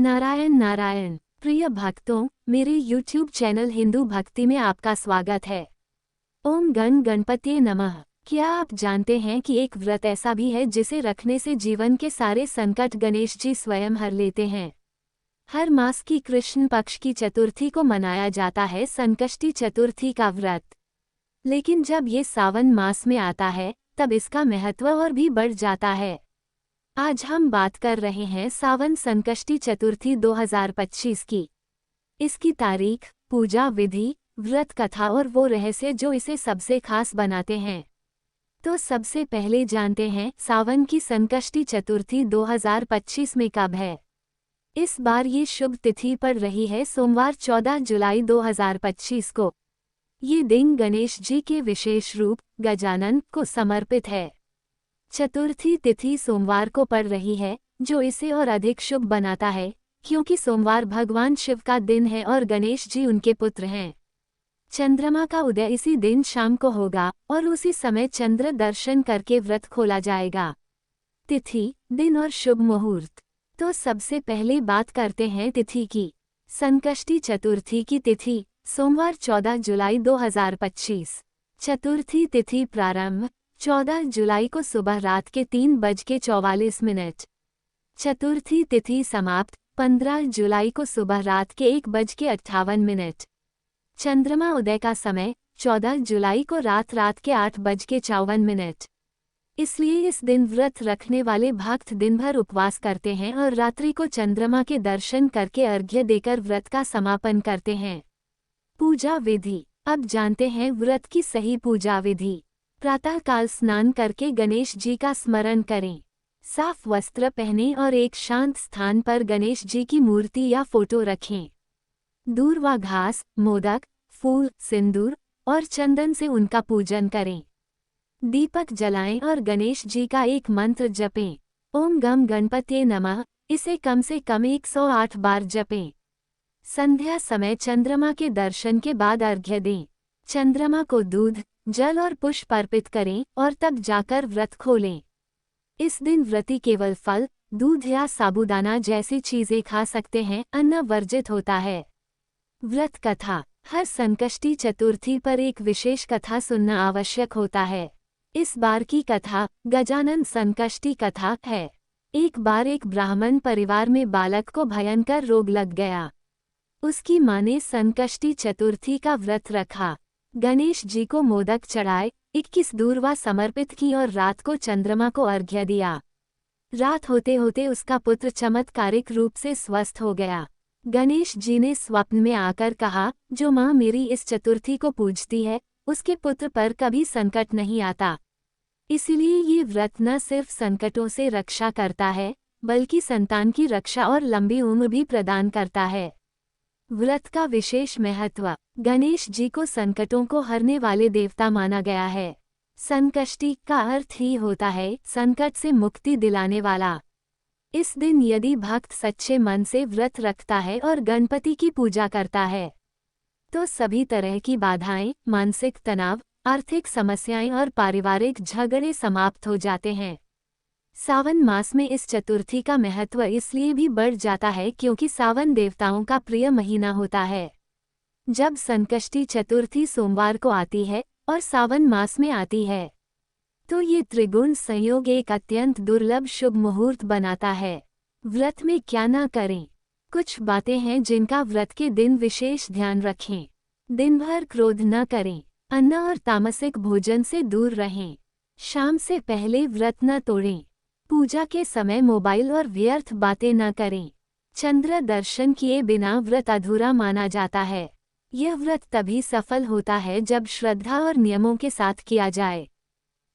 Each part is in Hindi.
नारायण नारायण। प्रिय भक्तों, मेरे YouTube चैनल हिंदू भक्ति में आपका स्वागत है। ओम गण गणपति नमः। क्या आप जानते हैं कि एक व्रत ऐसा भी है जिसे रखने से जीवन के सारे संकट गणेश जी स्वयं हर लेते हैं। हर मास की कृष्ण पक्ष की चतुर्थी को मनाया जाता है संकष्टी चतुर्थी का व्रत। लेकिन जब ये सावन मास में आता है तब इसका महत्व और भी बढ़ जाता है। आज हम बात कर रहे हैं सावन संकष्टी चतुर्थी 2025 की। इसकी तारीख, पूजा विधि, व्रत कथा और वो रहस्य जो इसे सबसे खास बनाते हैं। तो सबसे पहले जानते हैं सावन की संकष्टी चतुर्थी 2025 में कब है। इस बार ये शुभ तिथि पड़ रही है सोमवार 14 जुलाई 2025 को। ये दिन गणेश जी के विशेष रूप गजानन को समर्पित है। चतुर्थी तिथि सोमवार को पड़ रही है, जो इसे और अधिक शुभ बनाता है, क्योंकि सोमवार भगवान शिव का दिन है और गणेश जी उनके पुत्र हैं। चंद्रमा का उदय इसी दिन शाम को होगा और उसी समय चंद्र दर्शन करके व्रत खोला जाएगा। तिथि, दिन और शुभ मुहूर्त। तो सबसे पहले बात करते हैं तिथि की। संकष्टी चतुर्थी की तिथि सोमवार 14 जुलाई 2025। चतुर्थी तिथि प्रारंभ 14 जुलाई को सुबह रात के 3:44। चतुर्थी तिथि समाप्त 15 जुलाई को सुबह रात के 1:58। चंद्रमा उदय का समय 14 जुलाई को रात के 8:54। इसलिए इस दिन व्रत रखने वाले भक्त दिन भर उपवास करते हैं और रात्रि को चंद्रमा के दर्शन करके अर्घ्य देकर व्रत का समापन करते हैं। पूजा विधि। अब जानते हैं व्रत की सही पूजा विधि। प्रातःकाल स्नान करके गणेश जी का स्मरण करें। साफ वस्त्र पहनें और एक शांत स्थान पर गणेश जी की मूर्ति या फोटो रखें। दूर व घास, मोदक, फूल, सिंदूर और चंदन से उनका पूजन करें। दीपक जलाएं और गणेश जी का एक मंत्र जपें। ओम गम गणपते नमः। इसे कम से कम 108 बार जपें। संध्या समय चंद्रमा के दर्शन के बाद अर्घ्य दें। चंद्रमा को दूध, जल और पुष्प अर्पित करें और तब जाकर व्रत खोलें। इस दिन व्रती केवल फल, दूध या साबूदाना जैसी चीजें खा सकते हैं, अन्न वर्जित होता है। व्रत कथा। हर संकष्टी चतुर्थी पर एक विशेष कथा सुनना आवश्यक होता है। इस बार की कथा गजानन संकष्टी कथा है। एक बार एक ब्राह्मण परिवार में बालक को भयंकर रोग लग गया। उसकी मां ने संकष्टी चतुर्थी का व्रत रखा। गणेश जी को मोदक चढ़ाए, 21 दूर्वा समर्पित की और रात को चंद्रमा को अर्घ्य दिया। रात होते होते उसका पुत्र चमत्कारिक रूप से स्वस्थ हो गया। गणेश जी ने स्वप्न में आकर कहा, जो मां मेरी इस चतुर्थी को पूजती है, उसके पुत्र पर कभी संकट नहीं आता। इसलिए ये व्रत न सिर्फ संकटों से रक्षा करता है, बल्कि संतान की रक्षा और लंबी उम्र भी प्रदान करता है। व्रत का विशेष महत्व। गणेश जी को संकटों को हरने वाले देवता माना गया है। संकष्टी का अर्थ ही होता है संकट से मुक्ति दिलाने वाला। इस दिन यदि भक्त सच्चे मन से व्रत रखता है और गणपति की पूजा करता है, तो सभी तरह की बाधाएं, मानसिक तनाव, आर्थिक समस्याएं और पारिवारिक झगड़े समाप्त हो जाते हैं। सावन मास में इस चतुर्थी का महत्व इसलिए भी बढ़ जाता है क्योंकि सावन देवताओं का प्रिय महीना होता है। जब संकष्टी चतुर्थी सोमवार को आती है और सावन मास में आती है, तो ये त्रिगुण संयोग एक अत्यंत दुर्लभ शुभ मुहूर्त बनाता है। व्रत में क्या न करें। कुछ बातें हैं जिनका व्रत के दिन विशेष ध्यान रखें। दिन भर क्रोध न करें। अन्न और तामसिक भोजन से दूर रहें। शाम से पहले व्रत न तोड़ें। पूजा के समय मोबाइल और व्यर्थ बातें न करें। चंद्र दर्शन किए बिना व्रत अधूरा माना जाता है। यह व्रत तभी सफल होता है जब श्रद्धा और नियमों के साथ किया जाए।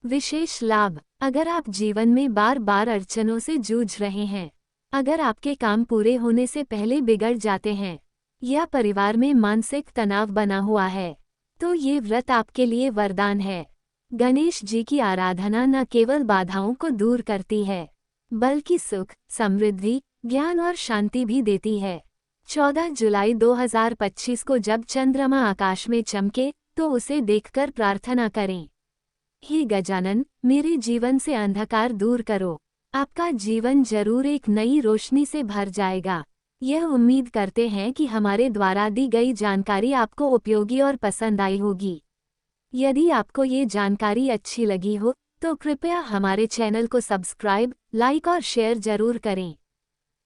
विशेष लाभ। अगर आप जीवन में बार बार अड़चनों से जूझ रहे हैं, अगर आपके काम पूरे होने से पहले बिगड़ जाते हैं, या परिवार में मानसिक तनाव बना हुआ है, तो ये व्रत आपके लिए वरदान है। गणेश जी की आराधना न केवल बाधाओं को दूर करती है, बल्कि सुख, समृद्धि, ज्ञान और शांति भी देती है। 14 जुलाई 2025 को जब चंद्रमा आकाश में चमके, तो उसे देखकर प्रार्थना करें, हे गजानन, मेरे जीवन से अंधकार दूर करो। आपका जीवन जरूर एक नई रोशनी से भर जाएगा। यह उम्मीद करते हैं कि हमारे द्वारा दी गई जानकारी आपको उपयोगी और पसंद आई होगी। यदि आपको ये जानकारी अच्छी लगी हो तो कृपया हमारे चैनल को सब्सक्राइब, लाइक और शेयर जरूर करें।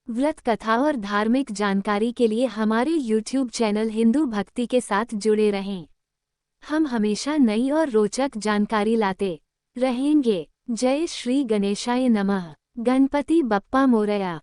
व्रत कथा और धार्मिक जानकारी के लिए हमारे YouTube चैनल हिंदू भक्ति के साथ जुड़े रहें। हम हमेशा नई और रोचक जानकारी लाते रहेंगे। जय श्री गणेशाय नमः। गणपति बप्पा मोरया।